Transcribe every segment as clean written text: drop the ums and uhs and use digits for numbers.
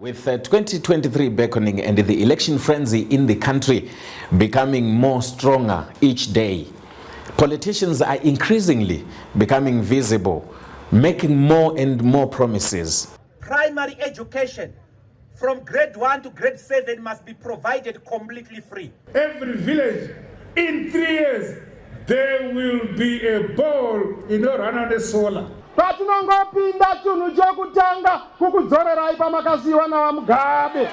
With 2023 beckoning and the election frenzy in the country becoming more stronger each day, politicians are increasingly becoming visible, making more and more promises. Primary education from grade 1 to grade 7 must be provided completely free. Every village, in 3 years, there will be a ball in a run solar. Patinongopinda tunhu chokutanga kukudzorerai pamakaziwa navamugabe.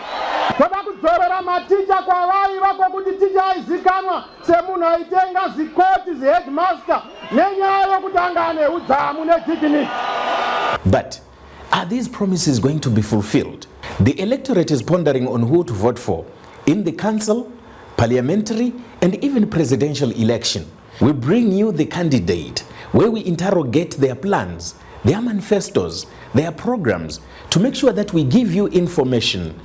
Toda kudzorera maticha kwavaiva kwokuti ticha aizikanwa semunhu aitenga zikoti zheadmaster nenyaya yokuti anga ane udzamu nejikiniki. But are these promises going to be fulfilled? The electorate is pondering on who to vote for in the council, parliamentary, and even presidential election. We bring you the candidate, where we interrogate their plans, their manifestos, their programs, to make sure that we give you information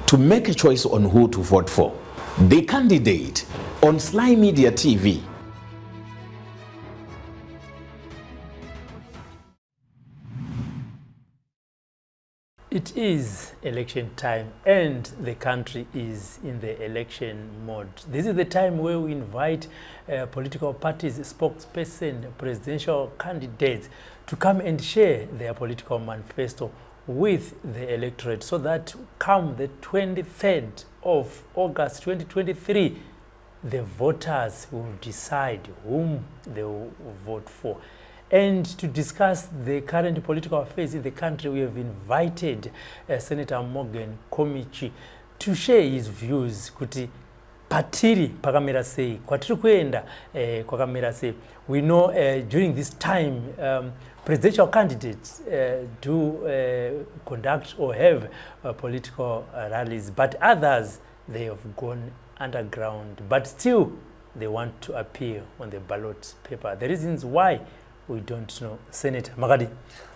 to make a choice on who to vote for. The candidate on Sly Media TV. It is election time and the country is in the election mode. This is the time where we invite political parties, spokesperson, presidential candidates to come and share their political manifesto with the electorate so that come the 23rd of August 2023, the voters will decide whom they will vote for. And to discuss the current political affairs in the country, we have invited Senator Morgan Komichi to share his views. Kuti patiri pakamera sei, kwatiri kuenda kwakamera sei. We know during this time, presidential candidates do conduct or have political rallies, but others, they have gone underground, but still they want to appear on the ballot paper. The reasons why we don't know. Senator Makadi.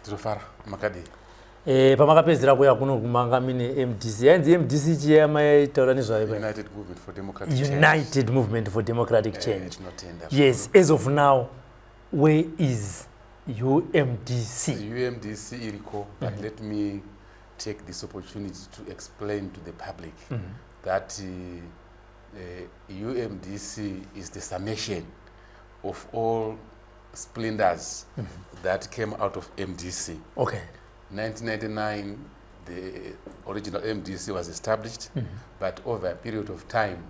Zofara Makadi. Pamakapezera kuya kuno kumanga mine MDC. Yanzi MDC chiyama tauranizwa ipa. United Movement for Democratic Change. United Movement for Democratic Change. It's not tender. Yes, as of now, where is UMDC? UMDC iriko, but let me take this opportunity to explain to the public that UMDC is the summation of all splinters that came out of MDC. Okay. 1999, the original MDC was established, but over a period of time,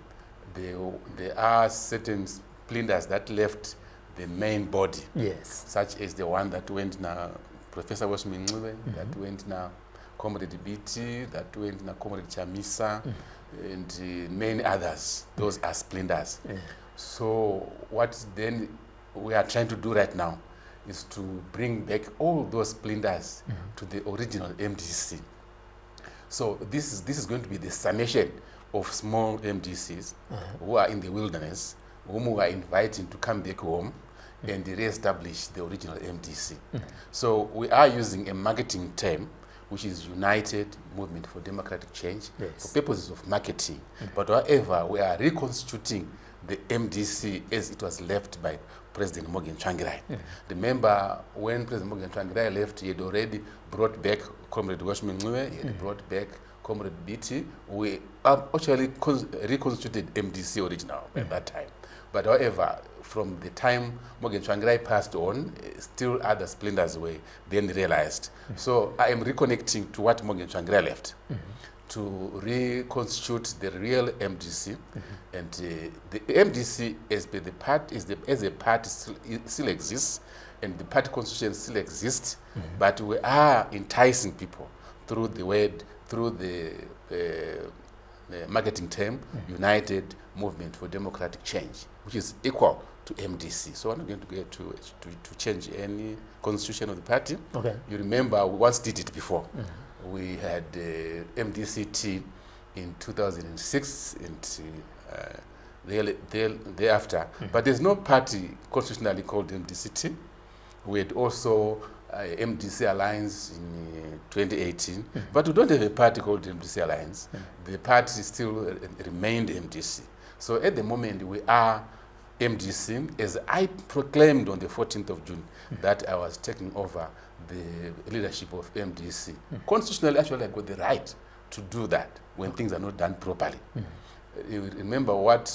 there are certain splinters that left the main body. Yes. Such as the one that went now, Professor Washminwe, that went now, Comrade BT, that went now, Comrade Chamisa, and many others. Those are splinters. So what then we are trying to do right now is to bring back all those splinters to the original MDC. So this is going to be the summation of small MDCs who are in the wilderness, whom we are inviting to come back home and re-establish the original MDC. So we are using a marketing term, which is United Movement for Democratic Change, for purposes of marketing. But however, we are reconstituting the MDC as it was left by President Morgan Tsvangirai. Remember, when President Morgan Tsvangirai left, he had already brought back Comrade Washminwe, he had brought back Comrade BT. We actually reconstituted MDC original at that time. But however, from the time Morgan Tsvangirai passed on, still other splinters were then realized. So I am reconnecting to what Morgan Tsvangirai left, to reconstitute the real MDC, and the MDC as a party still exists, and the party constitution still exists, but we are enticing people through the word, through the marketing term, United Movement for Democratic Change, which is equal to MDC. So I'm not going to get to change any constitution of the party. Okay. You remember we once did it before. We had MDCT in 2006 and thereafter. But there's no party constitutionally called MDCT. We had also MDC Alliance in 2018, but we don't have a party called MDC Alliance. The party still remained MDC. So at the moment we are MDC, as I proclaimed on the 14th of June that I was taking over the leadership of MDC. Constitutionally, actually, I got the right to do that when things are not done properly. You remember what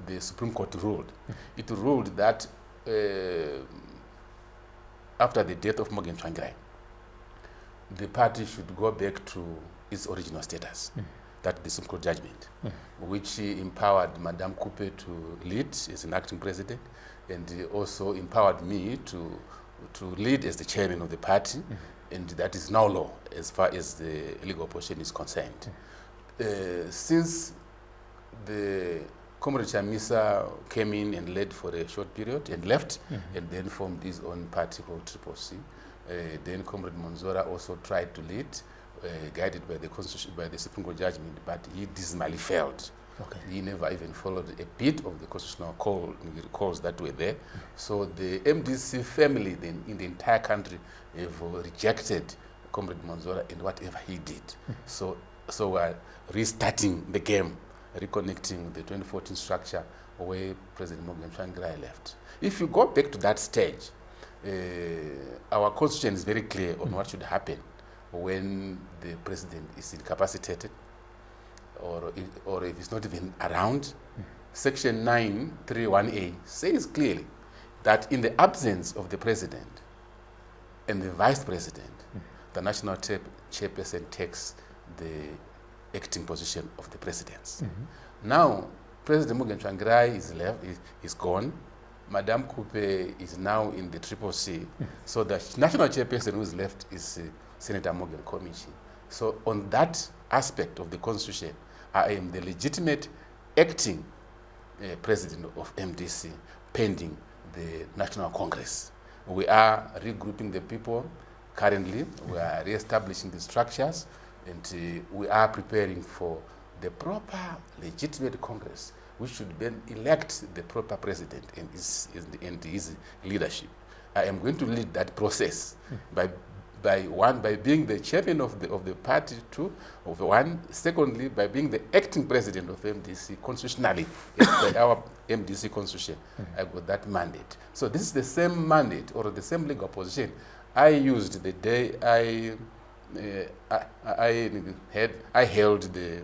the Supreme Court ruled. It ruled that after the death of Morgan Tsvangirai, the party should go back to its original status. That the Supreme Court judgment, which empowered Madame Coupe to lead as an acting president, and also empowered me to lead as the chairman of the party, and that is now law as far as the legal opposition is concerned. Since the Comrade Chamisa came in and led for a short period and left, and then formed his own party called Triple C, then Comrade Monzora also tried to lead, guided by the Constitution, by the Supreme Court judgment, but he dismally failed. Okay. He never even followed a bit of the constitutional calls that were there. So the MDC family then in the entire country have rejected Comrade Monzora and whatever he did. So we're restarting the game, reconnecting the 2014 structure where President Morgan Tsvangirai left. If you go back to that stage, our constitution is very clear on what should happen when the president is incapacitated or if he's not even around. Section 931A says clearly that in the absence of the president and the vice president, the national chairperson takes the acting position of the presidency. Now, President Morgan Tsvangirai is gone. Madame Coupe is now in the Triple C. So the national chairperson who is left is Senator Morgan Komichi. So on that aspect of the constitution, I am the legitimate acting president of MDC pending the National Congress. We are regrouping the people currently. We are re-establishing the structures, and we are preparing for the proper legitimate Congress, which should then elect the proper president and his leadership. I am going to lead that process by being the chairman of the party, secondly, by being the acting president of MDC constitutionally, by our MDC constitution. I got that mandate. So this is the same mandate or the same legal position I used the day I held the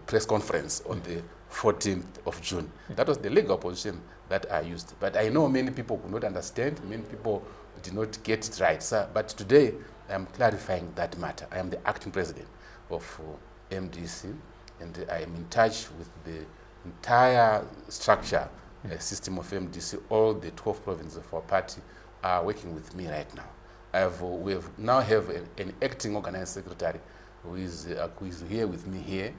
press conference on the 14th of June. That was the legal position that I used. But I know many people could not understand, many people did not get it right. So, but today, I am clarifying that matter. I am the acting president of MDC, and I am in touch with the entire structure, system of MDC. All the 12 provinces of our party are working with me right now. We now have an acting organizing secretary who is here with me here,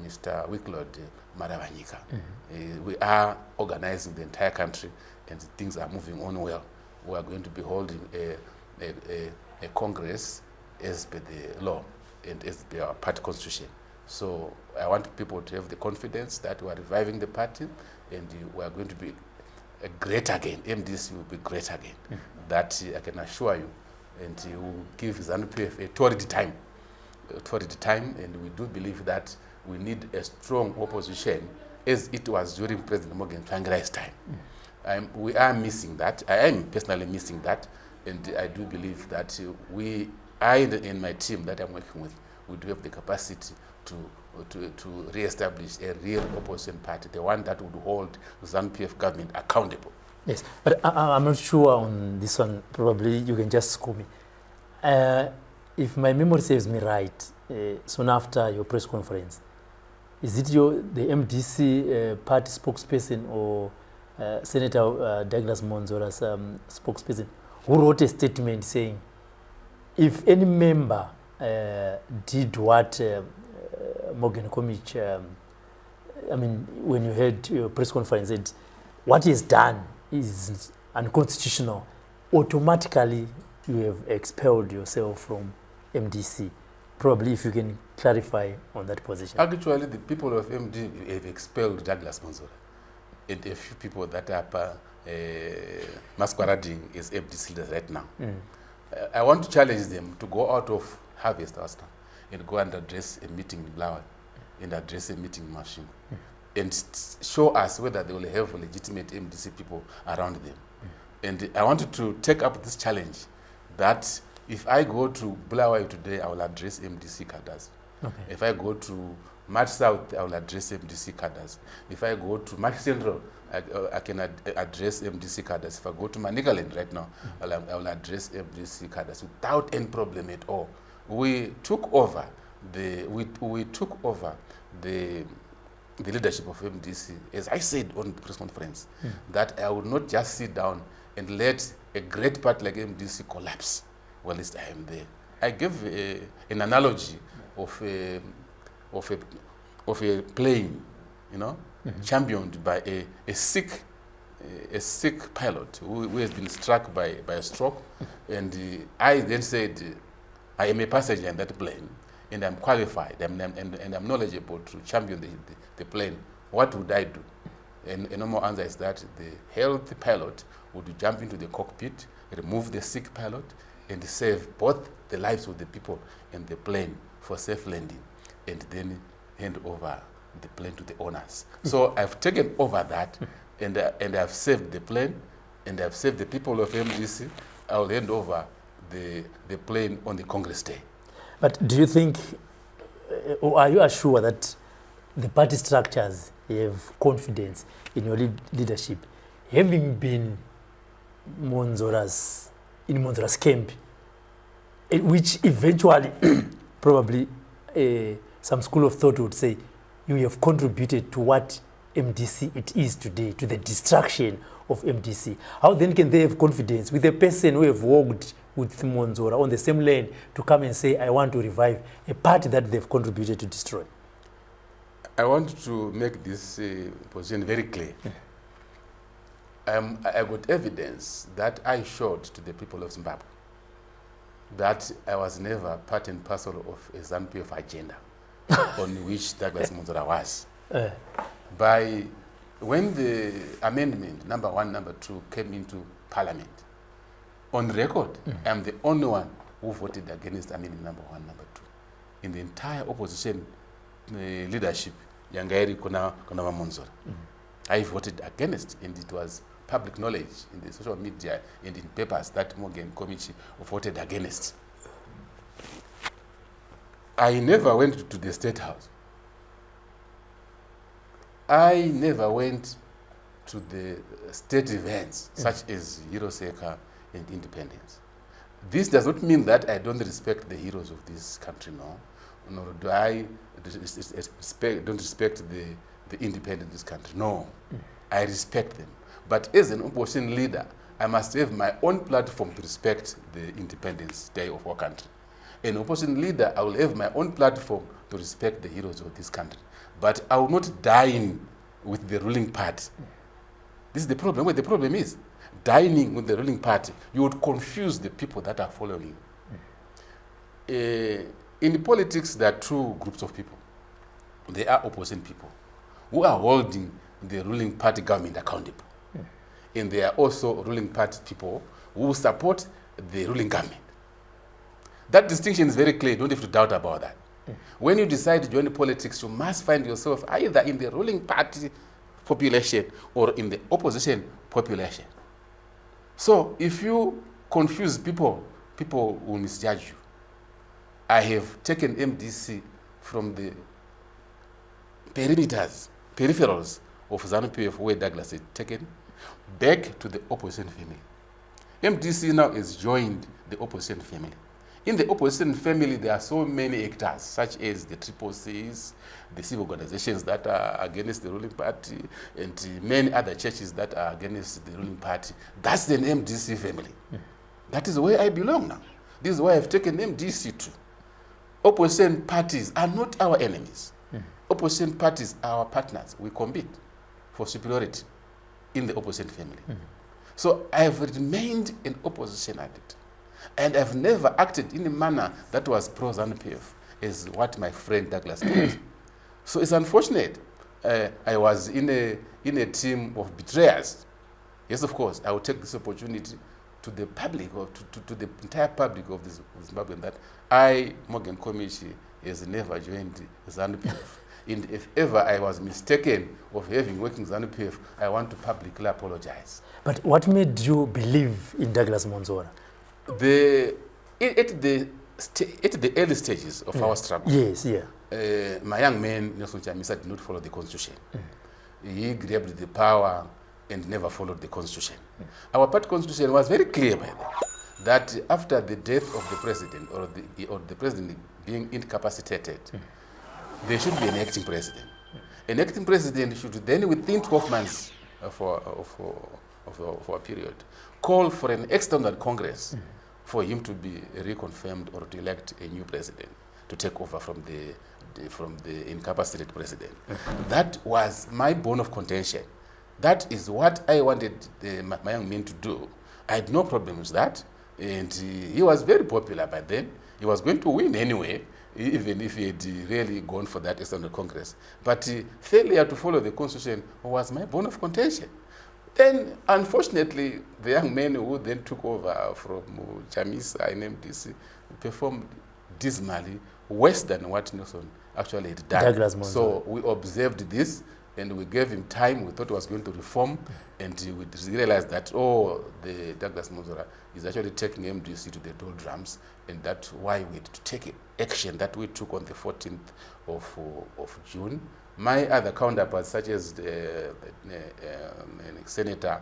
Mr. Wiklod Maravanyika. We are organizing the entire country, and things are moving on well. We are going to be holding a congress as per the law and as per our party constitution. So I want people to have the confidence that we are reviving the party, and we are going to be great again. MDC will be great again. That I can assure you, and we will give Zanu PF a torrid time, and we do believe that we need a strong opposition as it was during President Morgan Tsvangirai's time. We are missing that. I am personally missing that, and I do believe that I and my team that I'm working with, we do have the capacity to re-establish a real opposition party, the one that would hold ZANU-PF government accountable. Yes, but I'm not sure on this one. Probably you can just scoop me. If my memory serves me right, soon after your press conference, is it the MDC party spokesperson or Senator Douglas Monzora's spokesperson who wrote a statement saying, if any member did what Morgan Komichi, when you had your press conference, said what he has done is unconstitutional, automatically you have expelled yourself from MDC. Probably if you can clarify on that position. Actually, the people of MD have expelled Douglas Monzora and a few people that are masquerading as MDC leaders right now. I want to challenge them to go out of Harvest House and go and address a meeting in Blawa and address a meeting in Machine and show us whether they will have legitimate MDC people around them. And I wanted to take up this challenge that if I go to Bulawayo today, I will address MDC cadres. Okay. If I go to March South, I will address MDC cadres. If I go to March Central, I can address MDC cadres. If I go to Manicaland right now, I will address MDC cadres without any problem at all. We took over the leadership of MDC, as I said on the press conference, that I would not just sit down and let a great party like MDC collapse while I am there. I gave an analogy of a plane, championed by a sick pilot who has been struck by a stroke, and I then said, I am a passenger in that plane, and I'm qualified and I'm knowledgeable to champion the plane. What would I do? And a normal answer is that the healthy pilot would jump into the cockpit, remove the sick pilot, and save both the lives of the people and the plane for safe landing, and then hand over the plane to the owners. So I've taken over that, and I've saved the plane, and I've saved the people of MDC. I'll hand over the plane on the Congress Day. But do you think, or are you assured that the party structures have confidence in your leadership, having been in Monzora's camp, which eventually, probably some school of thought would say, you have contributed to what MDC it is today, to the destruction of MDC. How then can they have confidence with a person who have worked with Monzora on the same lane to come and say, I want to revive a party that they've contributed to destroy? I want to make this position very clear. I got evidence that I showed to the people of Zimbabwe that I was never part and parcel of a ZANU-PF agenda on which Douglas Monzora was. When the amendment number 1, number 2 came into Parliament, on record, I'm the only one who voted against amendment number 1, number 2. In the entire opposition leadership, Yangairi Kuna Monzora, I voted against, and it was public knowledge in the social media and in papers that Morgan Komichi voted against. I never went to the State House. I never went to the state events such as Hiroseka and Independence. This does not mean that I don't respect the heroes of this country, no. Nor do I don't respect the independence of this country, no. I respect them. But as an opposition leader, I must have my own platform to respect the Independence Day of our country. An opposition leader, I will have my own platform to respect the heroes of this country. But I will not dine with the ruling party. This is the problem. What the problem is, dining with the ruling party, you would confuse the people that are following you. In politics, there are two groups of people. There are opposing people who are holding the ruling party government accountable. And there are also ruling party people who support the ruling government. That distinction is very clear. You don't have to doubt about that. When you decide to join politics, you must find yourself either in the ruling party population or in the opposition population. So if you confuse people, people will misjudge you. I have taken MDC from the peripherals of ZANU-PF, where Douglas had taken, back to the opposition family. MDC now has joined the opposition family. In the opposition family, there are so many actors, such as the Triple Cs, the civil organizations that are against the ruling party, and many other churches that are against the ruling party. That's the MDC family. That is where I belong now. This is why I've taken MDC to. Opposition parties are not our enemies. Opposition parties are our partners. We compete for superiority in the opposition family. So I have remained an opposition addict. And I've never acted in a manner that was pro-ZANU-PF, as what my friend Douglas did. So it's unfortunate. I was in a team of betrayers. Yes, of course, I will take this opportunity to the public, or to the entire public of Zimbabwe, that I, Morgan Komichi, has never joined ZANU-PF. And if ever I was mistaken of having worked in ZANU-PF, I want to publicly apologize. But what made you believe in Douglas Monzora? At the at the early stages of our struggle, Yes, yeah. my young man, Nelson Chamisa, did not follow the constitution. He grabbed the power and never followed the constitution. Our party constitution was very clear by then, that after the death of the president or the president being incapacitated, there should be an acting president. An acting president should then, within 12 months for a period, call for an external Congress for him to be reconfirmed or to elect a new president to take over from the incapacitated president. That was my bone of contention. That is what I wanted my young man to do. I had no problem with that, and he was very popular by then. He was going to win anyway, even if he had really gone for that external Congress. But failure to follow the constitution was my bone of contention. Then, unfortunately, the young man who then took over from Chamisa in MDC performed dismally, worse than what Nelson actually had done. So we observed this, and we gave him time. We thought he was going to reform, and we realized that, the Douglas Monzora is actually taking MDC to the doldrums, and that's why we had to take action that we took on the 14th of June. My other counterparts, such as Senator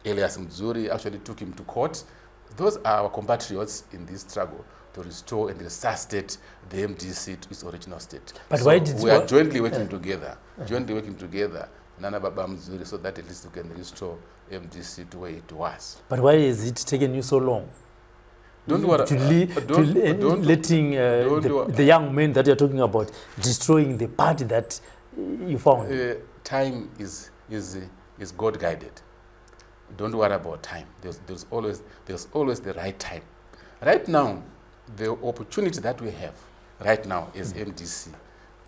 Elias Mzuri, actually took him to court. Those are our compatriots in this struggle to restore and resuscitate the MDC to its original state. But so why did we are jointly working together, Nana Baba Mzuri, so that at least we can restore MDC to where it was. But why has it taken you so long? Don't worry. Letting the young men that you're talking about destroying the party that you found. Time is God guided. Don't worry about time. There's always the right time. Right now, the opportunity that we have right now is MDC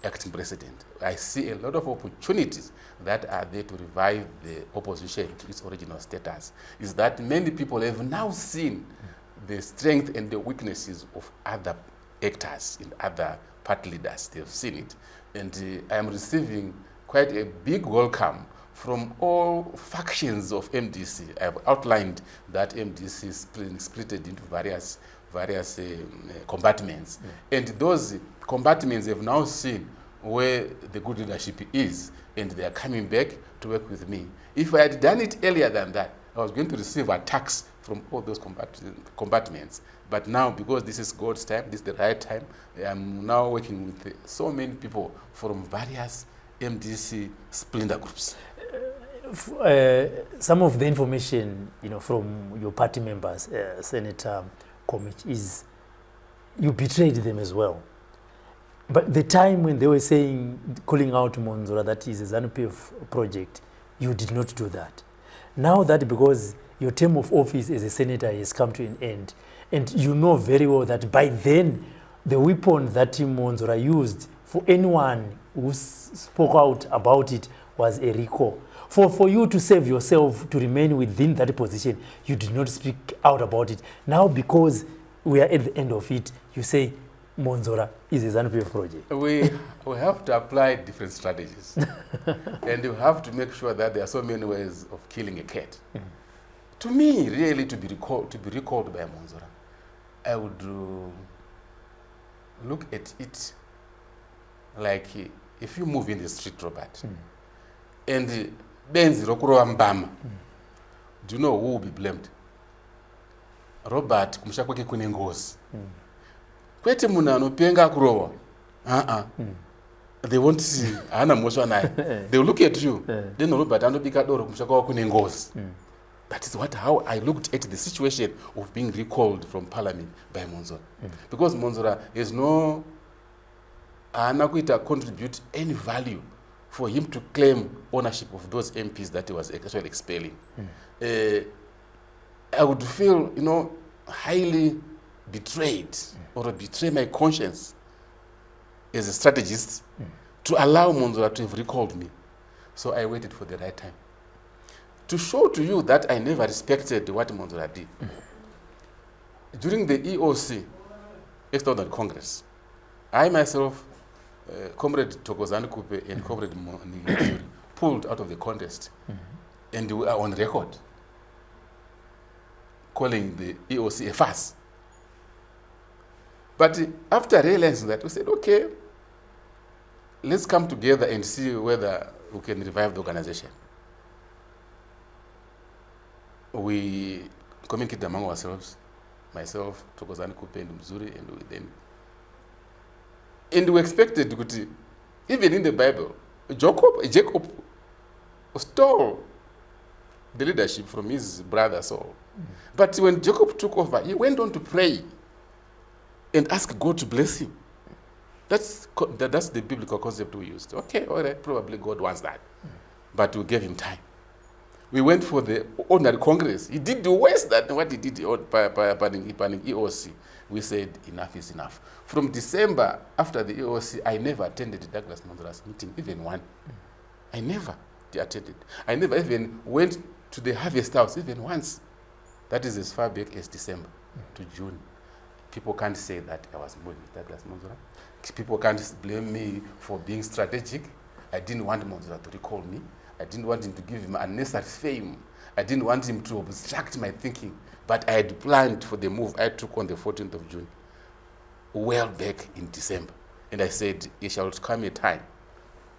acting president. I see a lot of opportunities that are there to revive the opposition to its original status. Is that many people have now seen the strength and the weaknesses of other actors and other party leaders. They've seen it. And I am receiving quite a big welcome from all factions of MDC. I have outlined that MDC is splitted into various compartments. And those compartments have now seen where the good leadership is, and they are coming back to work with me. If I had done it earlier than that, I was going to receive attacks from all those compartments. But now, because this is God's time, this is the right time, I am now working with so many people from various MDC splinter groups. Some of the information, from your party members, Senator Komichi, is you betrayed them as well. But the time when they were calling out Monzora, that is a ZANU-PF project, you did not do that. Now that because your term of office as a senator has come to an end, and you know very well that by then the weapon that Monzora used for anyone who spoke out about it was a recall. For you to save yourself, to remain within that position, you did not speak out about it. Now, because we are at the end of it, you say Monzora is a ZANU-PF project. We have to apply different strategies. And you have to make sure that there are so many ways of killing a cat. To me, really, to be recalled by Monzora, I would look at it like if you move in the street, Robert, and Benzi Rokurowa Mbama, do you know who will be blamed? Robert, kumusha kwake kune ngozi. Kwete munhu anopenga kurowa. They won't see. Hana moswa naye. They will look at you. Then Robert anobika doro kumusha kwake kune ngozi. That is how I looked at the situation of being recalled from parliament by Monzora. Because Monzora has no contribute any value for him to claim ownership of those MPs that he was actually expelling. I would feel, highly betrayed or betray my conscience as a strategist to allow Monzora to have recalled me. So I waited for the right time to show to you that I never respected what Monzora did. During the EOC, External Congress, I myself, Comrade Thokozani Kupe and Comrade Mzuri pulled out of the contest, and we are on record calling the EOC a farce. But after realizing that, we said, okay, let's come together and see whether we can revive the organization. We communicated among ourselves, myself, Thokozani Kupe and Mzuri, and we expected to, even in the Bible, Jacob stole the leadership from his brother Saul. But when Jacob took over, he went on to pray and ask God to bless him. That's the biblical concept we used. Okay, all right, probably God wants that. But we gave him time. We went for the ordinary Congress. He did the worse than what he did by EOC. We said, enough is enough. From December, after the EOC, I never attended the Douglas Monzora's meeting, even one. I never attended. I never even went to the Harvest House, even once. That is as far back as December to June. People can't say that I was moving with Douglas Monzora. People can't blame me for being strategic. I didn't want Monzora to recall me. I didn't want him to give him unnecessary fame. I didn't want him to obstruct my thinking. But I had planned for the move I took on the 14th of June, well back in December. And I said, it shall come a time.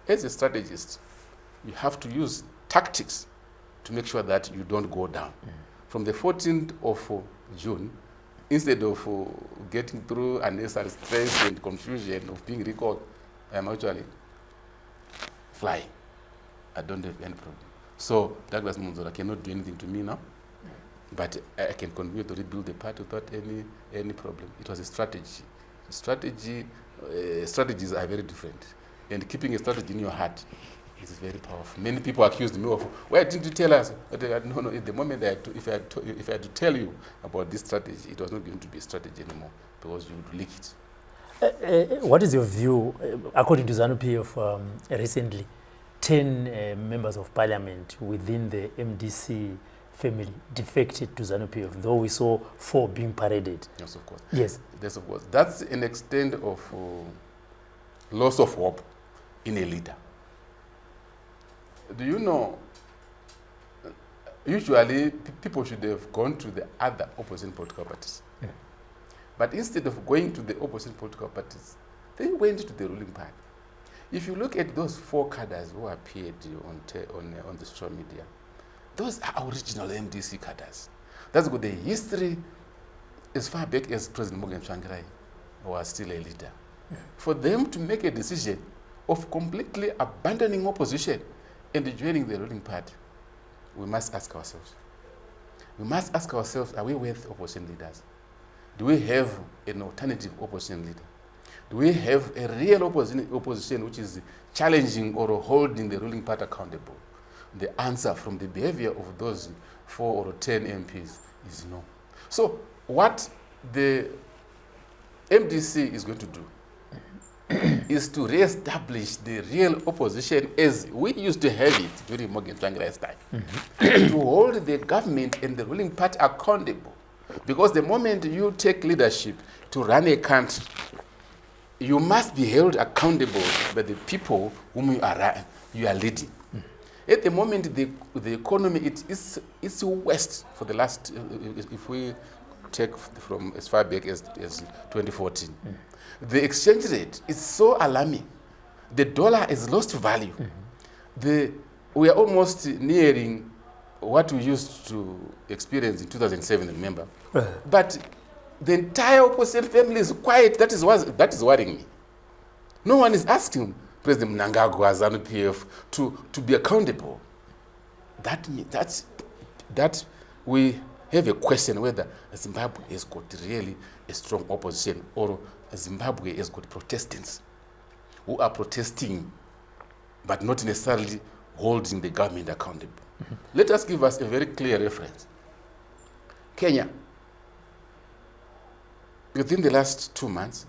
As a strategist, you have to use tactics to make sure that you don't go down. From the 14th of June, instead of getting through unnecessary stress and confusion of being recalled, I am actually flying. I don't have any problem. So Douglas Monzora cannot do anything to me now, but I can continue to rebuild the party without any problem. It was a strategy. Strategies are very different. And keeping a strategy in your heart is very powerful. Many people accused me of, why didn't you tell us? But no, at the moment, if I had to tell you about this strategy, it was not going to be a strategy anymore because you would leak it. What is your view, according to Zanu PF, recently, 10 members of parliament within the MDC family defected to Zanu PF, though we saw 4 being paraded. Yes, of course. Yes. Yes, of course. That's an extent of loss of hope in a leader. Do you know, usually people should have gone to the other opposition political parties. Yeah. But instead of going to the opposition political parties, they went to the ruling party. If you look at those 4 cadres who appeared on the social media, those are original MDC cadres. That's got the history as far back as President Morgan Tsvangirai was still a leader. Yeah. For them to make a decision of completely abandoning opposition and joining the ruling party, we must ask ourselves. We must ask ourselves, are we worth opposition leaders? Do we have an alternative opposition leader? Do we have a real opposition which is challenging or holding the ruling party accountable? The answer from the behavior of those 4 or 10 MPs is no. So what the MDC is going to do is to re-establish the real opposition as we used to have it during Morgan Tsvangirai's time, to hold the government and the ruling party accountable. Because the moment you take leadership to run a country, you must be held accountable by the people whom you are leading. At the moment, the economy it's worst for the last, if we take from as far back as 2014. The exchange rate is so alarming. The dollar has lost value. We are almost nearing what we used to experience in 2007, remember? But the entire opposition family is quiet. That is worrying me. No one is asking President Mnangagwa, Zanu PF, to be accountable. That we have a question whether Zimbabwe has got really a strong opposition, or Zimbabwe has got Protestants who are protesting but not necessarily holding the government accountable. Let us give us a very clear reference. Kenya, within the last 2 months,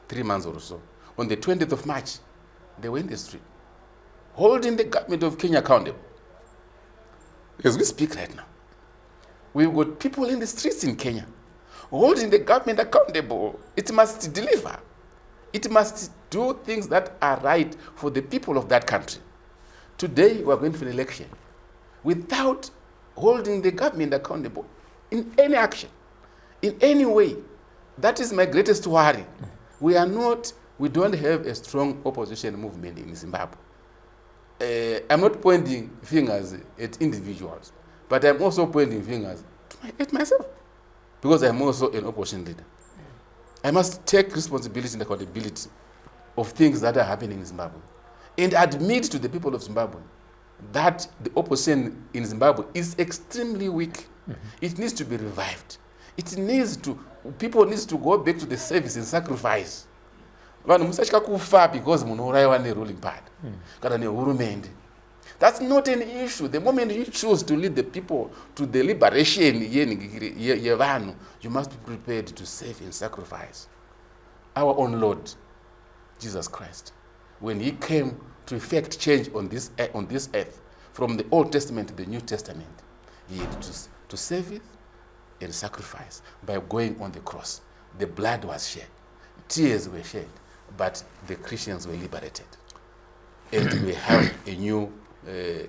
3 months or so, on the 20th of March, they were in the street, holding the government of Kenya accountable. As we speak right now, we've got people in the streets in Kenya, holding the government accountable. It must deliver. It must do things that are right for the people of that country. Today, we are going for an election without holding the government accountable in any action, in any way. That is my greatest worry. We don't have a strong opposition movement in Zimbabwe. I'm not pointing fingers at individuals, but I'm also pointing fingers at myself, because I'm also an opposition leader. I must take responsibility and accountability of things that are happening in Zimbabwe, and admit to the people of Zimbabwe that the opposition in Zimbabwe is extremely weak. It needs to be revived. People need to go back to the service and sacrifice. Vanhu musatya kufa because munouraiwa neruling party kana nehurumende. That's not an issue. The moment you choose to lead the people to the liberation yevanhu, you must be prepared to save and sacrifice. Our own Lord Jesus Christ, when he came to effect change on this earth, from the Old Testament to the New Testament, he had to save it and sacrifice by going on the cross. The blood was shed, tears were shed, but the Christians were liberated. And we have a new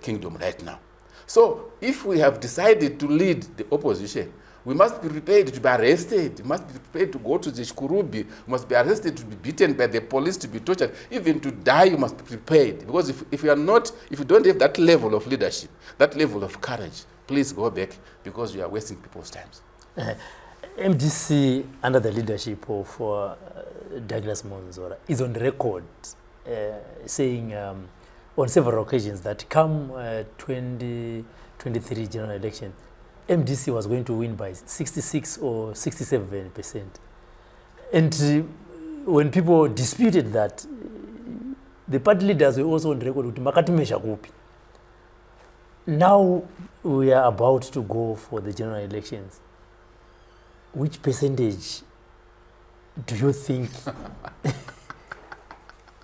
kingdom right now. So if we have decided to lead the opposition, we must be prepared to be arrested. We must be prepared to go to the Shkurubi. We must be arrested, to be beaten by the police, to be tortured. Even to die, you must be prepared. Because if you don't have that level of leadership, that level of courage, please go back, because you are wasting people's times. MDC, under the leadership of Douglas Monzora, is on record saying on several occasions that come 2023 general election, MDC was going to win by 66 or 67%. And when people disputed that, the party leaders were also on record with Makatimesha Kupi. Now we are about to go for the general elections. Which percentage do you think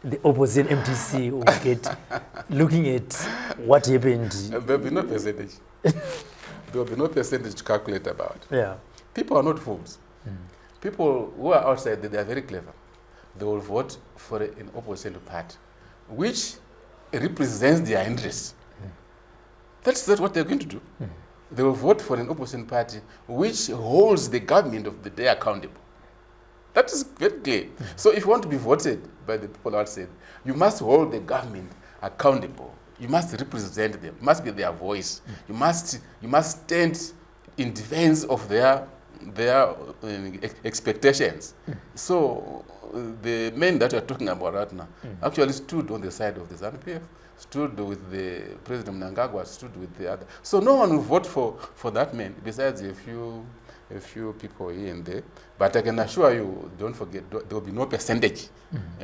the opposite MDC will get, looking at what happened? There will be no percentage. There will be no percentage to calculate about. Yeah. People are not fools. People who are outside, they are very clever. They will vote for an opposition party, which represents their interests. That's not what they're going to do. They will vote for an opposition party which holds the government of the day accountable. That is very clear. So if you want to be voted by the people outside, you must hold the government accountable. You must represent them. You must be their voice. You must stand in defense of their expectations. So the men that we are talking about right now actually stood on the side of the ZANU-PF, stood with the President Mnangagwa, stood with the other. So no one will vote for that man, besides a few people here and there. But I can assure you, don't forget, there will be no percentage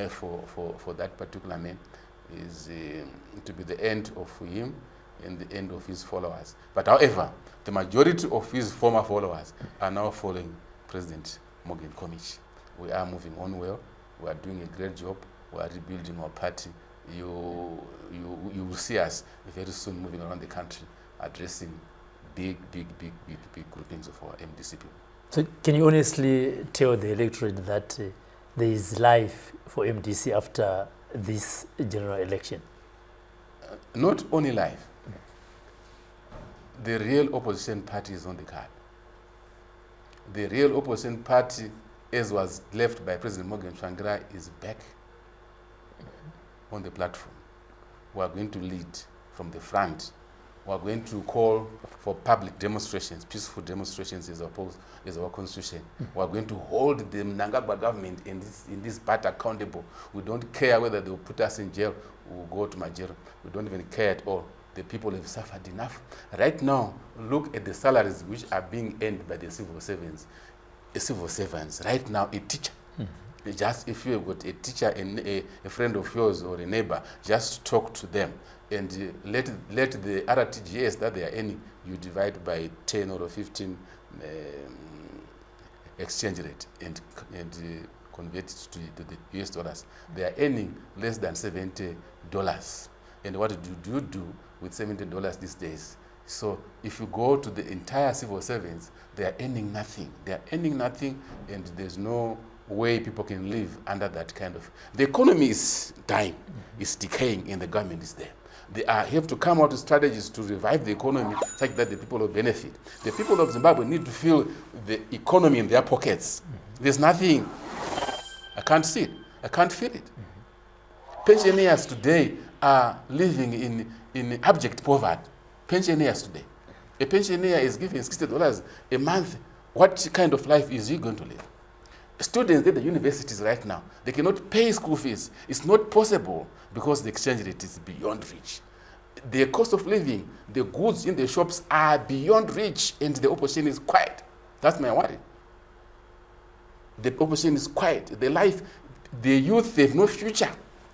for that particular man. Is to be the end of him and the end of his followers. But however, the majority of his former followers are now following President Morgan Komichi. We are moving on well. We are doing a great job. We are rebuilding our party. You will see us very soon moving around the country, addressing big groupings of our MDC people. So can you honestly tell the electorate that there is life for MDC after this general election? Not only life. The real opposition party is on the card. The real opposition party, as was left by President Morgan Tsvangirai, is back on the platform. We are going to lead from the front. We are going to call for public demonstrations, peaceful demonstrations as our constitution. We are going to hold the Mnangagwa government in this part accountable. We don't care whether they will put us in jail, we will go to Majero. We don't even care at all. The people have suffered enough. Right now, look at the salaries which are being earned by the civil servants. Right now, a teacher. Just if you have got a teacher and a friend of yours or a neighbor, just talk to them and let the RTGS that they are earning, you divide by 10 or 15 exchange rate and convert it to the US dollars. They are earning less than $70. And what do you do with $70 these days? So if you go to the entire civil servants, they are earning nothing. They are earning nothing, and there's no way people can live under that kind of... The economy is dying, it's decaying, and the government is there. They have to come out with strategies to revive the economy such that the people will benefit. The people of Zimbabwe need to feel the economy in their pockets. There's nothing. I can't see it. I can't feel it. Pensioners today are living in abject poverty. Pensioners today. A pensioner is given $60 a month. What kind of life is he going to live? Students at the universities right now, they cannot pay school fees. It's not possible because the exchange rate is beyond reach. The cost of living, the goods in the shops are beyond reach, and the opposition is quiet. That's my worry. The opposition is quiet. The youth, they have no future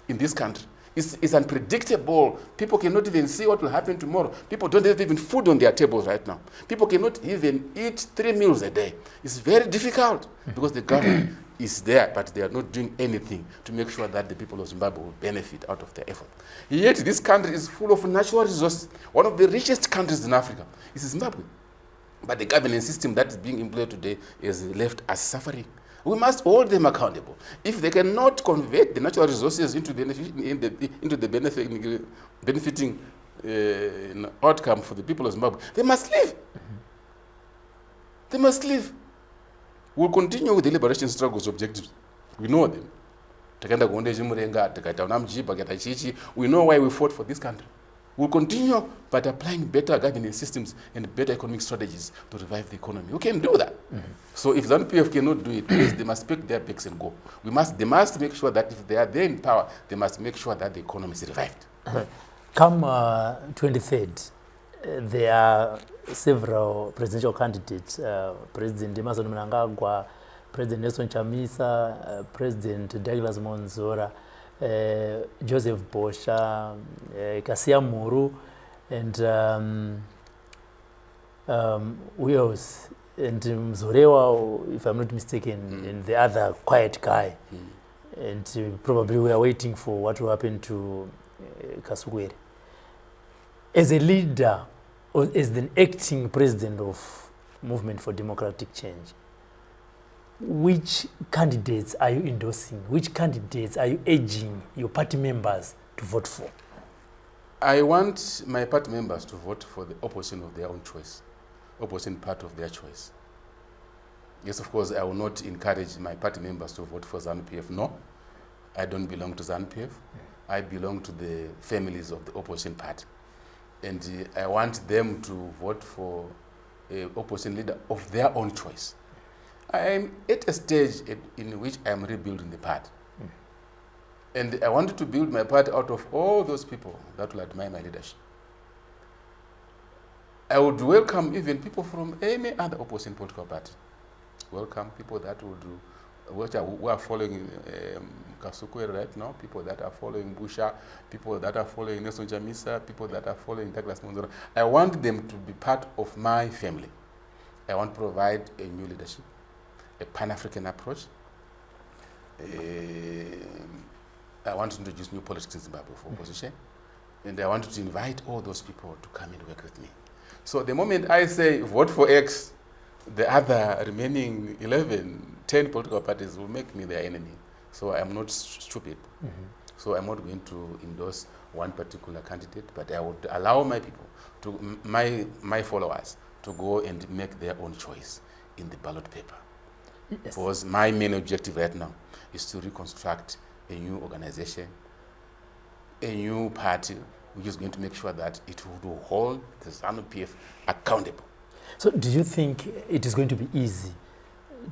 in this country. It's unpredictable. People cannot even see what will happen tomorrow. People don't have even food on their tables right now. People cannot even eat 3 meals a day. It's very difficult because the government is there, but they are not doing anything to make sure that the people of Zimbabwe will benefit out of their effort. Yet this country is full of natural resources. One of the richest countries in Africa is Zimbabwe. But the governance system that is being employed today is left us suffering. We must hold them accountable. If they cannot convert the natural resources into the benefiting outcome for the people of Zimbabwe, they must leave. They must leave. We'll continue with the liberation struggles objectives. We know them. We know why we fought for this country. We'll continue, but applying better governance systems and better economic strategies to revive the economy. We can do that. So if ZANU-PF cannot do it, please, they must pick their picks and go. They must make sure that if they are there in power, they must make sure that the economy is revived. Come 23rd, there are several presidential candidates, President Emmerson Mnangagwa, President Nelson Chamisa, President Douglas Monzora, Joseph Bosha, Kasia Muru, and who else? And Mzorewa, if I'm not mistaken, and the other quiet guy. And probably we are waiting for what will happen to Kasugwere. As a leader, or as the acting president of Movement for Democratic Change, which candidates are you endorsing? Which candidates are you urging your party members to vote for? I want my party members to vote for the opposition of their own choice, opposition part of their choice. Yes, of course, I will not encourage my party members to vote for ZANU-PF. No, I don't belong to ZANU-PF. I belong to the families of the opposition party. And I want them to vote for an opposition leader of their own choice. I am at a stage in which I am rebuilding the party. And I wanted to build my party out of all those people that will admire my leadership. I would welcome even people from any other opposition political party. Welcome people that who are following Kasukwe right now, people that are following Busha, people that are following Nelson Chamisa, people that are following Douglas Monzora. I want them to be part of my family. I want to provide a new leadership, a Pan-African approach. I want to introduce new politics in Zimbabwe for opposition. And I want to invite all those people to come and work with me. So the moment I say vote for X, the other remaining 10 political parties will make me their enemy. So I'm not stupid. So I'm not going to endorse one particular candidate, but I would allow my people, my followers, to go and make their own choice in the ballot paper. Yes. Because my main objective right now is to reconstruct a new organization, a new party, which is going to make sure that it will hold the ZANU-PF accountable. So do you think it is going to be easy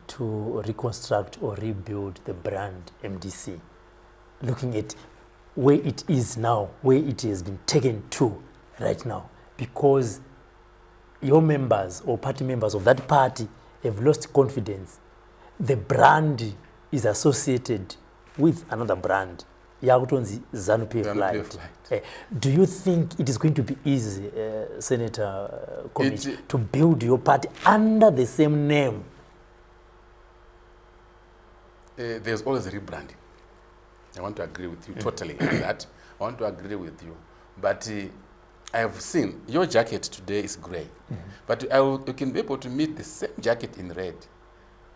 to reconstruct or rebuild the brand MDC, looking at where it is now, where it has been taken to right now? Because your members or party members of that party have lost confidence. The brand is associated with another brand, Yakutonzi ZANU-PF Light. Do you think it is going to be easy, Senator Komichi, to build your party under the same name? There's always a rebranding. I want to agree with you totally on that. I want to agree with you. But I have seen your jacket today is gray, but you can be able to meet the same jacket in red,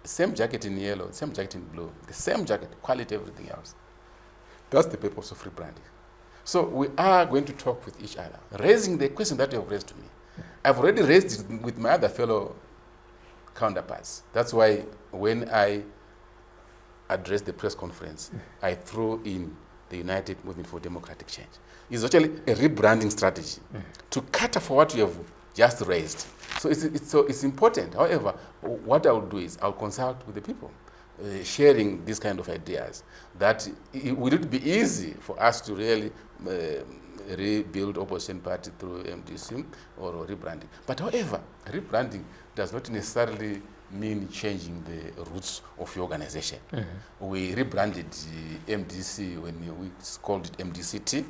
the same jacket in yellow, the same jacket in blue, the same jacket, quality, everything else. That's the purpose of rebranding. So we are going to talk with each other, raising the question that you have raised to me. I've already raised it with my other fellow counterparts. That's why when I addressed the press conference, I threw in the United Movement for Democratic Change. It's actually a rebranding strategy to cater for what you have just raised. So it's important. However, what I will do is I'll consult with the people, sharing these kind of ideas. That will it be easy for us to really rebuild opposition party through MDC or rebranding? But however, rebranding does not necessarily mean changing the roots of your organization. We rebranded MDC when we called it MDCT.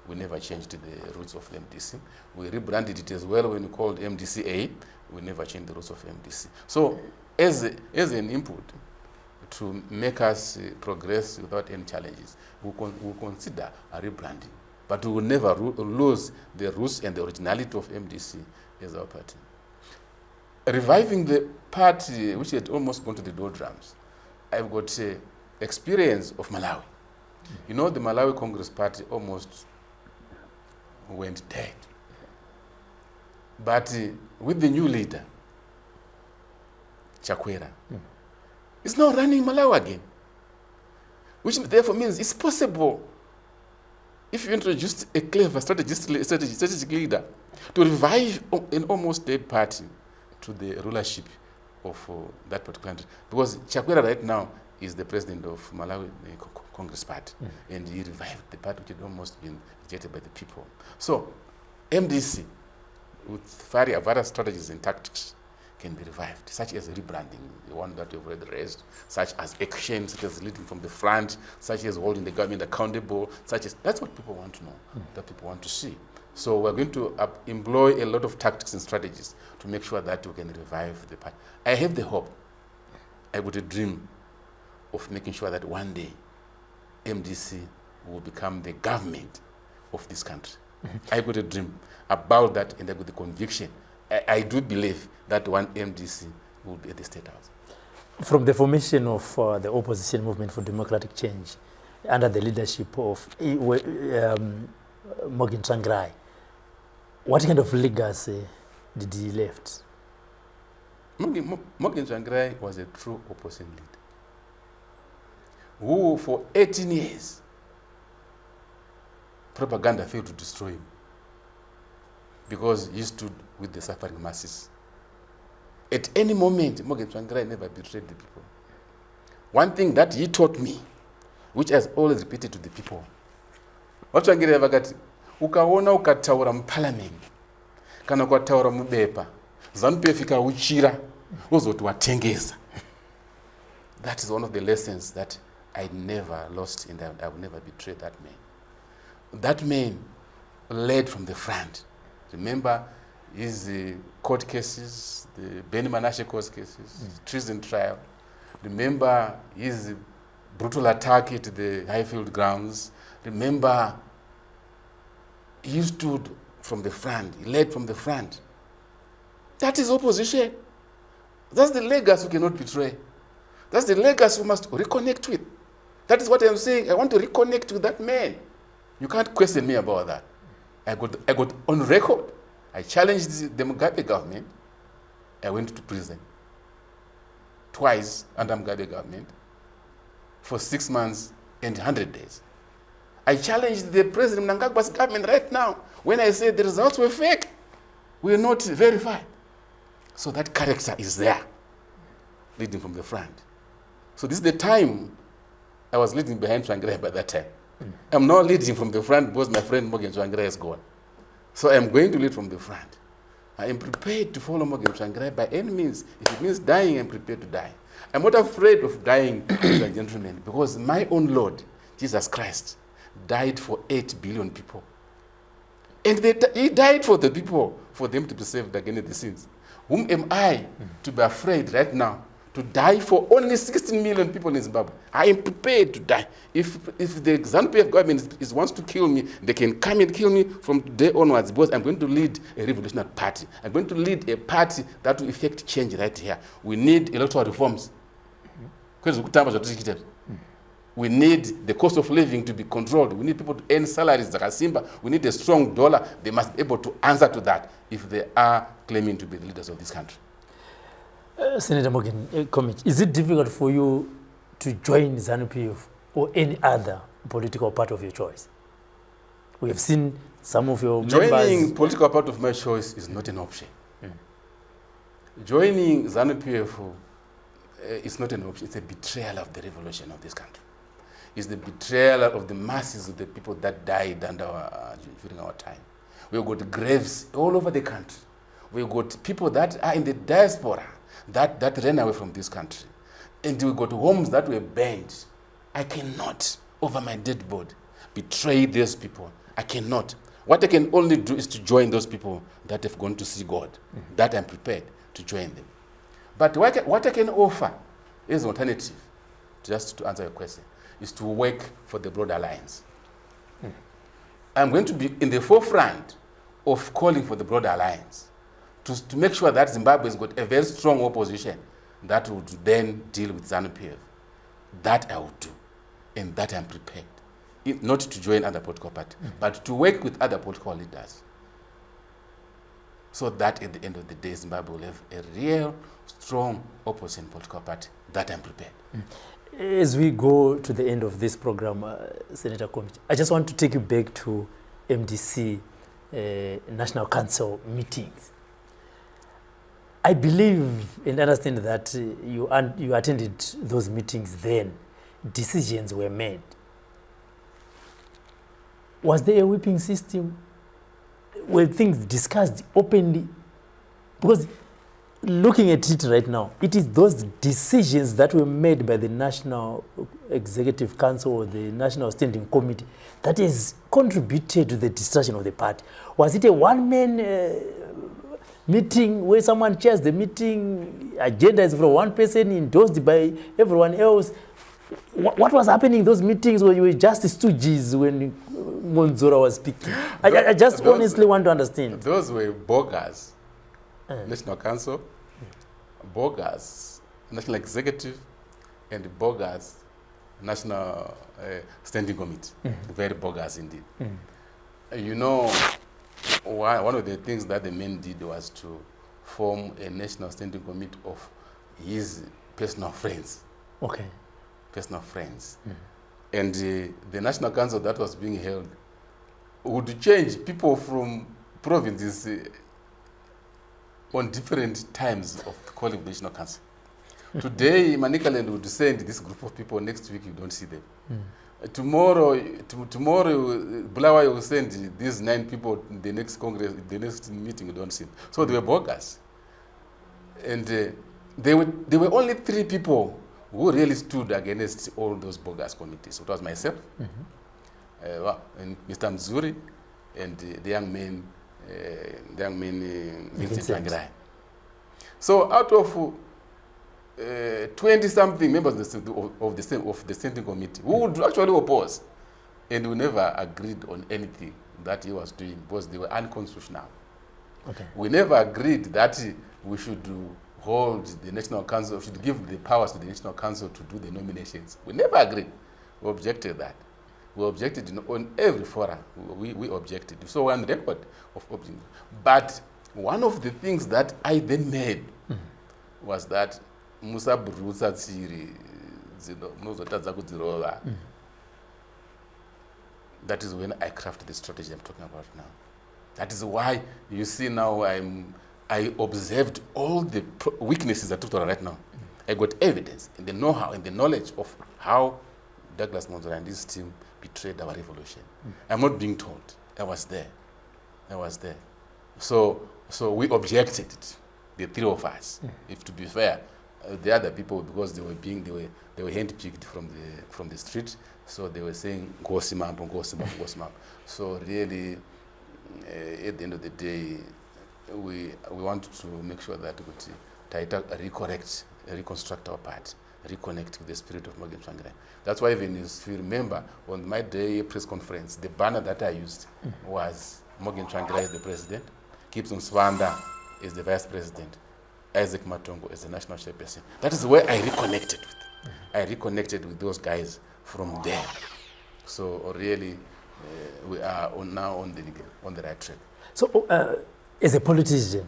We never changed the roots of MDC. We rebranded it as well when we called MDCA. We never changed the roots of MDC. So as an input to make us progress without any challenges, we'll consider a rebranding. But we will never lose the roots and the originality of MDC as our party. Reviving the party, which had almost gone to the doldrums, I've got experience of Malawi. You know, the Malawi Congress Party almost went dead. But with the new leader, Chakwera, is now running Malawi again, which therefore means it's possible, if you introduce a clever strategic leader, to revive an almost dead party to the rulership of that particular country. Because Chakwera right now is the president of Malawi Congress Party, and he revived the party which had almost been rejected by the people. So MDC, with various strategies and tactics, can be revived, such as rebranding, the one that you've already raised, such as action, such as leading from the front, such as holding the government accountable, such as, that's what people want to know, that people want to see. So we're going to employ a lot of tactics and strategies to make sure that we can revive the party. I have the hope, I got a dream of making sure that one day MDC will become the government of this country. I got a dream about that, and I got the conviction. I do believe that one MDC will be at the State House. From the formation of the opposition movement for democratic change under the leadership of Morgan Tsvangirai, what kind of legacy did he left? Morgan Tsvangirai was a true opposition leader who for 18 years propaganda failed to destroy him because he stood with the suffering masses. At any moment, Morgan Tsvangirai never betrayed the people. One thing that he taught me, which has always repeated to the people, what Tsvangirai vakati, ukaona ukataura muparliament kana ukataura mubepa, Zanu-PF ikauchira wozoti watengesa. That is one of the lessons that I never lost, and I will never betray that man. That man led from the front. Remember his court cases, the Benny Manashe court cases, treason trial. Remember his brutal attack at the Highfield grounds. Remember, he stood from the front, he led from the front. That is opposition. That's the legacy we cannot betray. That's the legacy we must reconnect with. That is what I'm saying. I want to reconnect with that man. You can't question me about that. I got on record. I challenged the Mugabe government. I went to prison twice under Mugabe government for 6 months and 100 days. I challenged the President Mnangagwa's government right now when I said the results were fake. We are not verified. So that character is there, leading from the front. So this is the time I was leading behind Tsvangirai by that time. I'm now leading from the front because my friend Morgan Tsvangirai is gone. So I'm going to lead from the front. I am prepared to follow Morgan Tsvangirai by any means. If it means dying, I'm prepared to die. I'm not afraid of dying, ladies and gentlemen, because my own Lord, Jesus Christ, died for 8 billion people. And he died for the people, for them to be saved against the sins. Whom am I to be afraid right now to die for only 16 million people in Zimbabwe? I am prepared to die. If the Zanu-PF government wants to kill me, they can come and kill me from today onwards, because I'm going to lead a revolutionary party. I'm going to lead a party that will effect change right here. We need electoral reforms. We need the cost of living to be controlled. We need people to earn salaries. We need a strong dollar. They must be able to answer to that if they are claiming to be the leaders of this country. Senator Morgan, Komichi, is it difficult for you to join ZANU-PF or any other political party of your choice? We have seen some of your Joining members... political party of my choice is not an option. Joining ZANU-PF is not an option. It's a betrayal of the revolution of this country. It's the betrayal of the masses of the people that died during our time. We've got graves all over the country. We've got people that are in the diaspora that ran away from this country. And we've got homes that were burned. I cannot, over my dead body, betray those people. I cannot. What I can only do is to join those people that have gone to see God, that I'm prepared to join them. But what I can offer is an alternative, just to answer your question, is to work for the broad alliance. I'm going to be in the forefront of calling for the broad alliance to make sure that Zimbabwe has got a very strong opposition that would then deal with ZANU-PF. That I would do, and that I'm prepared. Not to join other political parties, but to work with other political leaders, so that at the end of the day, Zimbabwe will have a real, strong opposition political party. That I'm prepared. As we go to the end of this program, Senator Komichi, I just want to take you back to MDC National Council meetings. I believe and understand that you attended those meetings then. Decisions were made. Was there a whipping system? Were things discussed openly? Because looking at it right now, it is those decisions that were made by the National Executive Council or the National Standing Committee that has contributed to the destruction of the party. Was it a one-man meeting where someone chairs the meeting, agenda is from one person, endorsed by everyone else? What was happening in those meetings where you were just stooges when Monzora was speaking? I just honestly want to understand. Those were bogus. National Council, bogus National Executive, and bogus National Standing Committee. Very bogus indeed. You know, one of the things that the men did was to form a National Standing Committee of his personal friends. Okay. Personal friends. And the National Council that was being held would change people from provinces on different times of calling the National Council. Today, Manicaland would send this group of people. Next week, you don't see them. Tomorrow, Bulawayo will send these 9 people in the next Congress, the next meeting, you don't see them. So they were bogus. And there were only 3 people who really stood against all those bogus committees. It was myself, and Mr. Mzuri, and the young man, Vincent Wangrai. So out of 20-something members of the Standing Committee who would actually oppose, and we never agreed on anything that he was doing because they were unconstitutional. Okay. We never agreed that we should hold the National Council, should give the powers to the National Council to do the nominations. We never agreed. We objected that. We objected on every forum. We objected. So we're on record of objecting. But one of the things that I then made was that Musa Brusa Tsiri, that is when I crafted the strategy I'm talking about now. That is why you see now I observed all the weaknesses that are right now. I got evidence and the know-how and the knowledge of how Douglas Monzora and his team betrayed our revolution. I'm not being told. I was there. So we objected, the 3 of us. If to be fair, the other people, because they were handpicked from the street, so they were saying go simampo. So really, at the end of the day, we want to make sure that we reconstruct our part, reconnect with the spirit of Morgan Tsvangirai. That's why even if you remember, on my day press conference, the banner that I used was Morgan Tsvangirai as the president, Gibson Swanda as the vice president, Isaac Matongo as the national chairperson. That is where I reconnected with. I reconnected with those guys from there. So really, we are now on the right track. So as a politician,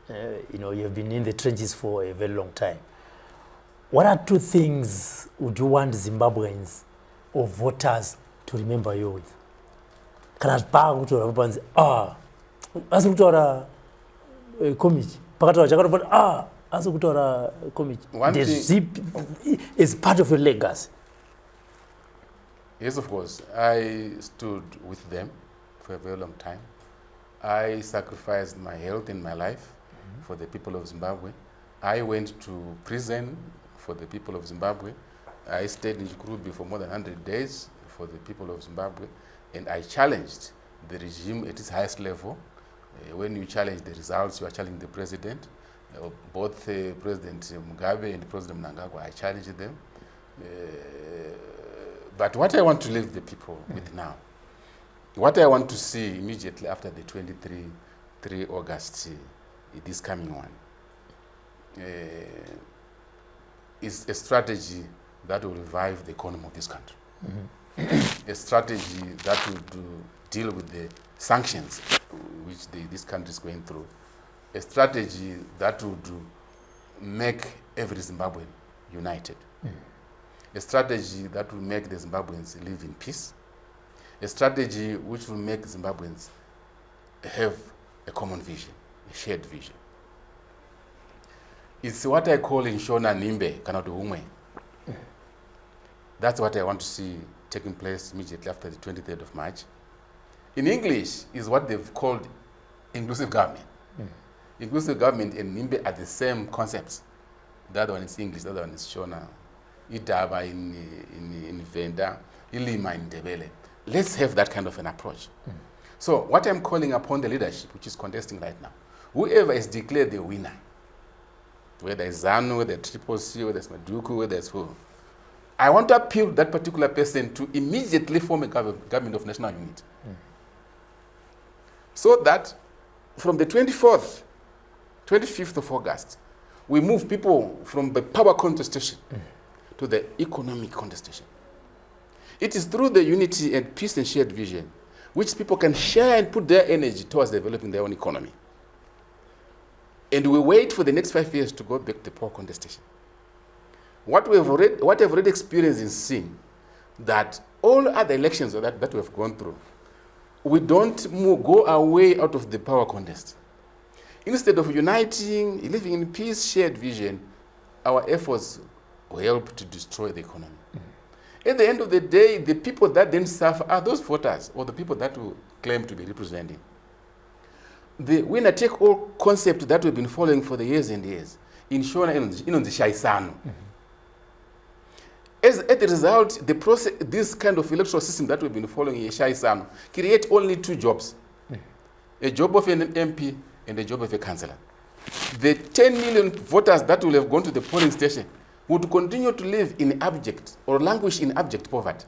you have been in the trenches for a very long time. What are 2 things would you want Zimbabweans or voters to remember you with? Kana paa kutora panzi asi kutora Komichi pakataura chakatofana asi kutora Komichi is part of your legacy. Yes, of course. I stood with them for a very long time. I sacrificed my health and my life for the people of Zimbabwe. I went to prison for the people of Zimbabwe. I stayed in Chikurubi for more than 100 days for the people of Zimbabwe. And I challenged the regime at its highest level. When you challenge the results, you are challenging the president. Both President Mugabe and President Mnangagwa, I challenged them. But what I want to leave the people with now, what I want to see immediately after the 3 August, this coming one, is a strategy that will revive the economy of this country. A strategy that will deal with the sanctions which this country is going through. A strategy that would make every Zimbabwean united. A strategy that will make the Zimbabweans live in peace. A strategy which will make Zimbabweans have a common vision, a shared vision. It's what I call in Shona Nimbe, Kanado Umwe. That's what I want to see taking place immediately after the 23rd of March. In English, is what they've called inclusive government. Inclusive government and Nimbe are the same concepts. The other one is English, the other one is Shona. Idaba in Venda, Ilima in Debele. Let's have that kind of an approach. So what I'm calling upon the leadership, which is contesting right now, whoever is declared the winner, whether it's Zanu, whether it's Triple C, whether it's Maduku, whether it's who, I want to appeal to that particular person to immediately form a government of national unity. So that from the 25th of August, we move people from the power contestation to the economic contestation. It is through the unity and peace and shared vision which people can share and put their energy towards developing their own economy. And we wait for the next 5 years to go back to the power contestation. What I've already experienced in seeing that all other elections that we have gone through, we don't go away out of the power contest. Instead of uniting, living in peace, shared vision, our efforts will help to destroy the economy. At the end of the day, the people that then suffer are those voters or the people that will claim to be representing. The winner-take-all concept that we've been following for the years and years, in Shona in the Shaisano. As a result, the process, this kind of electoral system that we've been following in Shaisano, create only 2 jobs. A job of an MP and a job of a councillor. The 10 million voters that will have gone to the polling station would continue to live in abject or languish in abject poverty.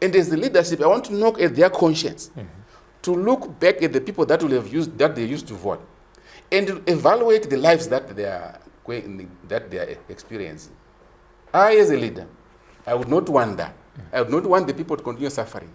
And as the leadership, I want to knock at their conscience to look back at the people that will have they used to vote and evaluate the lives that they are experiencing. I, as a leader, I would not want that. I would not want the people to continue suffering.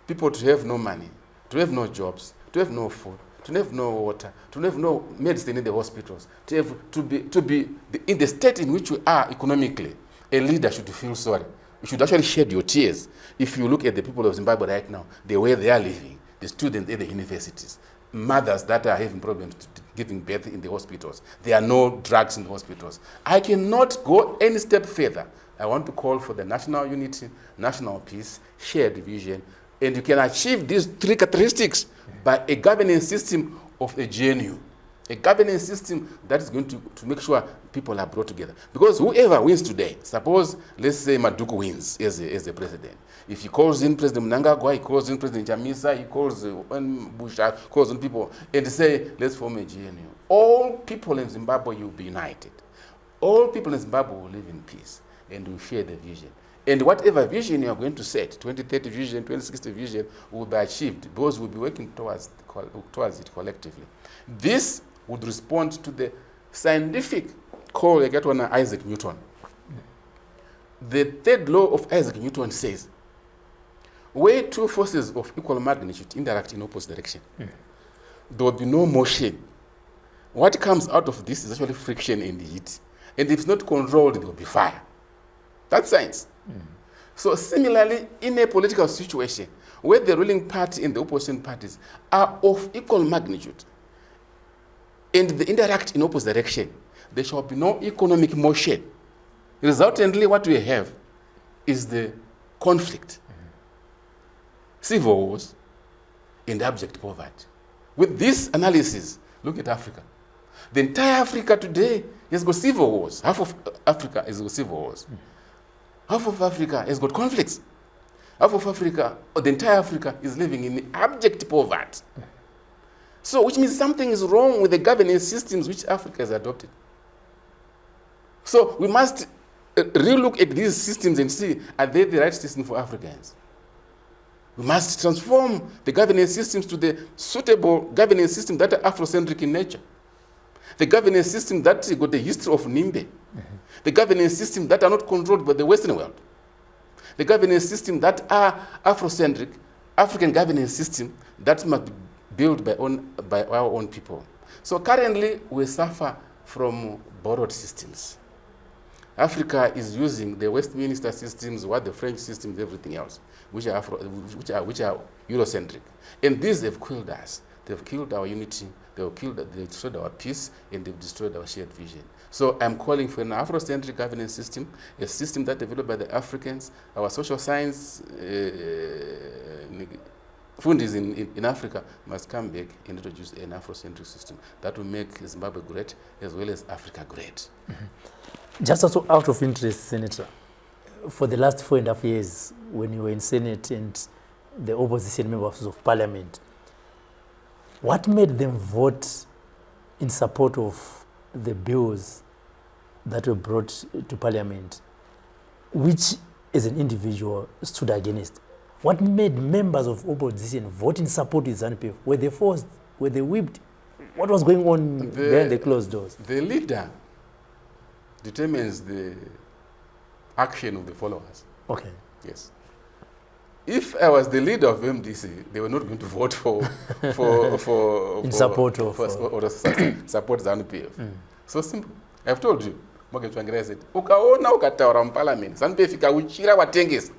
People to have no money, to have no jobs, to have no food, to have no water, to have no medicine in the hospitals, to be in the state in which we are economically. A leader should feel sorry. You should actually shed your tears if you look at the people of Zimbabwe right now, the way they are living, the students at the universities, mothers that are having problems giving birth in the hospitals. There are no drugs in the hospitals. I cannot go any step further. I want to call for the national unity, national peace, shared vision, and you can achieve these 3 characteristics by a governance system of a GNU, a governance system that is going to make sure people are brought together. Because whoever wins today, suppose, let's say Maduku wins as a president. If he calls in President Mnangagwa, he calls in President Chamisa, he calls Busha, calls on people, and say, let's form a GNU. All people in Zimbabwe will be united. All people in Zimbabwe will live in peace and will share the vision. And whatever vision you are going to set, 2030 vision, 2060 vision, will be achieved because we'll be working towards it collectively. This would respond to the scientific call I get on Isaac Newton. The 3rd law of Isaac Newton says, where 2 forces of equal magnitude interact in opposite direction, there will be no motion. What comes out of this is actually friction and heat. And if it's not controlled, there will be fire. That's science. So similarly, in a political situation where the ruling party and the opposition parties are of equal magnitude and they interact in opposite direction, there shall be no economic motion. Resultantly, what we have is the conflict, civil wars, and abject poverty. With this analysis, look at Africa. The entire Africa today has got civil wars. Half of Africa has got civil wars. Half of Africa has got conflicts. Half of Africa, or the entire Africa, is living in abject poverty. So, which means something is wrong with the governance systems which Africa has adopted. So, we must relook at these systems and see, are they the right system for Africans? We must transform the governance systems to the suitable governance systems that are Afrocentric in nature. The governance system that got the history of Nimbe. The governance system that are not controlled by the Western world. The governance system that are Afrocentric, African governance system that must be built by our own people. So currently, we suffer from borrowed systems. Africa is using the Westminster systems, what the French systems, everything else, which are Eurocentric. And these have killed us. They've killed our unity, they've destroyed our peace, and they've destroyed our shared vision. So I'm calling for an Afrocentric governance system, a system that developed by the Africans. Our social science fundis in Africa must come back and introduce an Afrocentric system that will make Zimbabwe great as well as Africa great. Just also out of interest, Senator, for the last 4.5 years, when you were in Senate and the opposition members of Parliament, what made them vote in support of the bills that were brought to Parliament, which as an individual stood against? What made members of opposition vote in support of ZANU-PF? Were they forced? Were they whipped? What was going on behind the closed doors? The leader determines the action of the followers. Okay. Yes. If I was the leader of MDC, they were not going to vote for support ZANU-PF. So simple. I've told you. Morgan said, "Ukaona ukataura mu parliament, ZANU-PF ikauchira watengesa."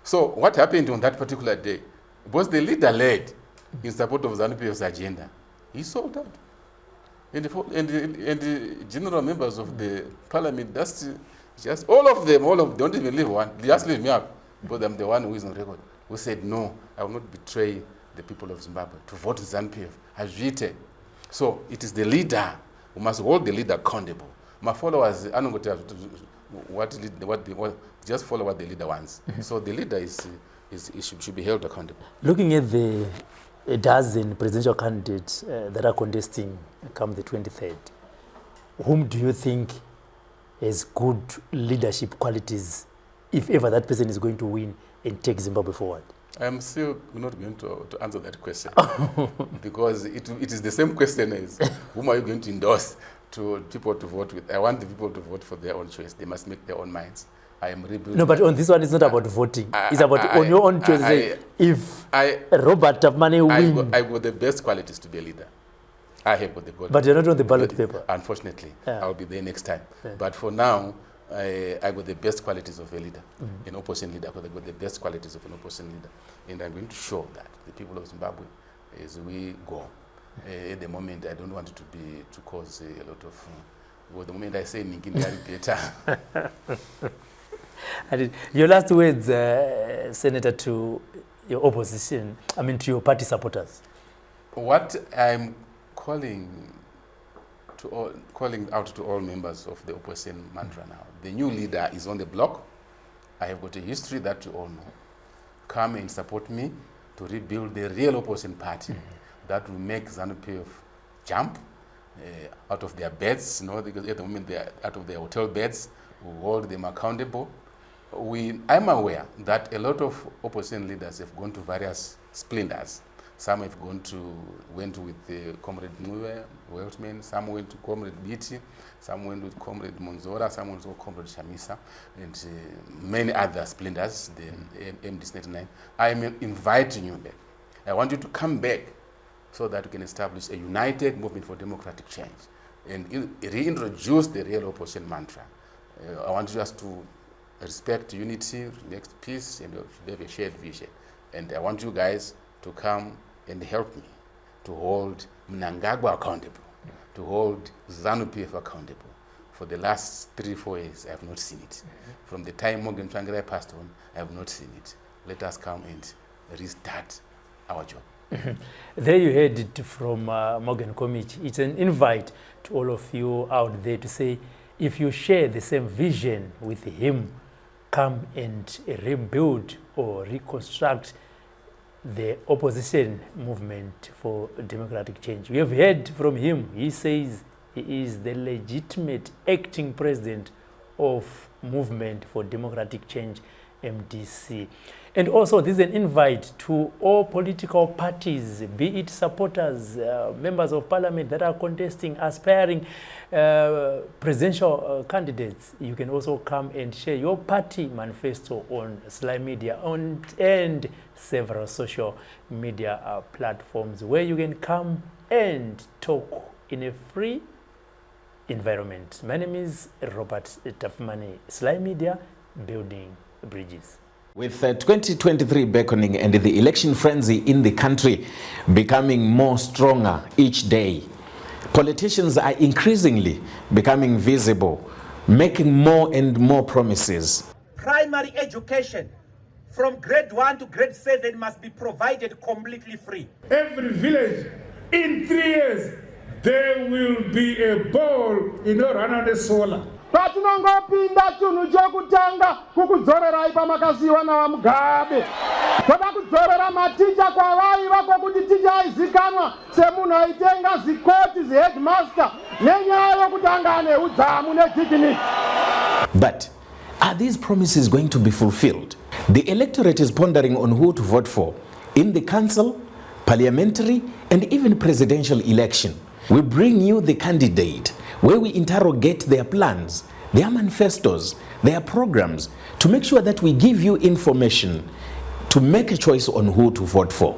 So what happened on that particular day? Was the leader led in support of ZANU-PF's agenda? He sold out. And the general members of the parliament, that's just all of them, don't even leave one. They just leave me out, because I'm the one who is on record, who said, no, I will not betray the people of Zimbabwe to vote ZANU-PF as written. So it is the leader who must hold the leader accountable. My followers, I don't just follow what the leader wants. So the leader should be held accountable. Looking at the a dozen presidential candidates that are contesting come the 23rd, whom do you think has good leadership qualities, if ever that person is going to win and take Zimbabwe forward? I'm still not going to answer that question because it is the same question as whom are you going to endorse to people to vote with. I want the people to vote for their own choice. They must make their own minds. I am rebuilding. No, but on this one, it's not about voting. It's about on your own choice. If Robert Tapmane wins, I got the best qualities to be a leader. I have got the qualities. But you're not on the ballot paper. Unfortunately, I'll be there next time. Yeah. But for now, I got the best qualities of a leader, an opposition leader. I got the best qualities of an opposition leader. And I'm going to show that the people of Zimbabwe, as we go, at the moment, I don't want it to cause a lot of... well, the moment I say Ningindari better. Your last words, Senator, to your opposition, to your party supporters. What I'm calling out to all members of the opposition mantra now, the new leader is on the block. I have got a history that you all know. Come and support me to rebuild the real opposition party that will make ZANU-PF jump out of their beds, because at the moment they are out of their hotel beds. We hold them accountable. I'm aware that a lot of opposition leaders have gone to various splendors. Some have went with Comrade Muwe, Weltman, some went to Comrade Biti, some went with Comrade Monzora, some went with Comrade Shamisa, and many other splendors, the MDC-99. I'm inviting you back. I want you to come back so that we can establish a united movement for democratic change and reintroduce the real opposition mantra. I want us to respect unity, next peace, and have a shared vision. And I want you guys to come and help me to hold Mnangagwa accountable, to hold Zanu PF accountable. For the last 3-4 years, I have not seen it. From the time Morgan Tsvangirai passed on, I have not seen it. Let us come and restart our job. There you heard it from Morgan Komichi. It's an invite to all of you out there to say, if you share the same vision with him, come and rebuild or reconstruct the opposition movement for democratic change. We have heard from him. He says he is the legitimate acting president of Movement for Democratic Change, MDC. And also, this is an invite to all political parties, be it supporters, members of parliament that are contesting, aspiring presidential candidates. You can also come and share your party manifesto on Sly Media and several social media platforms where you can come and talk in a free environment. My name is Robert Tafmani, Sly Media, building bridges. With 2023 beckoning and the election frenzy in the country becoming more stronger each day, politicians are increasingly becoming visible, making more and more promises. Primary education from grade 1 to grade 7 must be provided completely free. Every village, in 3 years, there will be a ball in Ranane Sola. patinongopinda chinhu chekutanga kukudzorerai pamakasiyiwa navamugabe. Toda kudzorera maticha kwavaiva kwokuti ticha aizikanwa semunhu aitenga zikoti zihedmaster nenyaya yokuti anga ane udzamu nejikiniki. But are these promises going to be fulfilled? The electorate is pondering on who to vote for in the council, parliamentary, and even presidential election. We bring you the candidate, where we interrogate their plans, their manifestos, their programs, to make sure that we give you information to make a choice on who to vote for.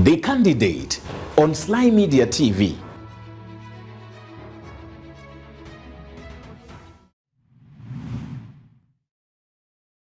The candidate on Sly Media TV.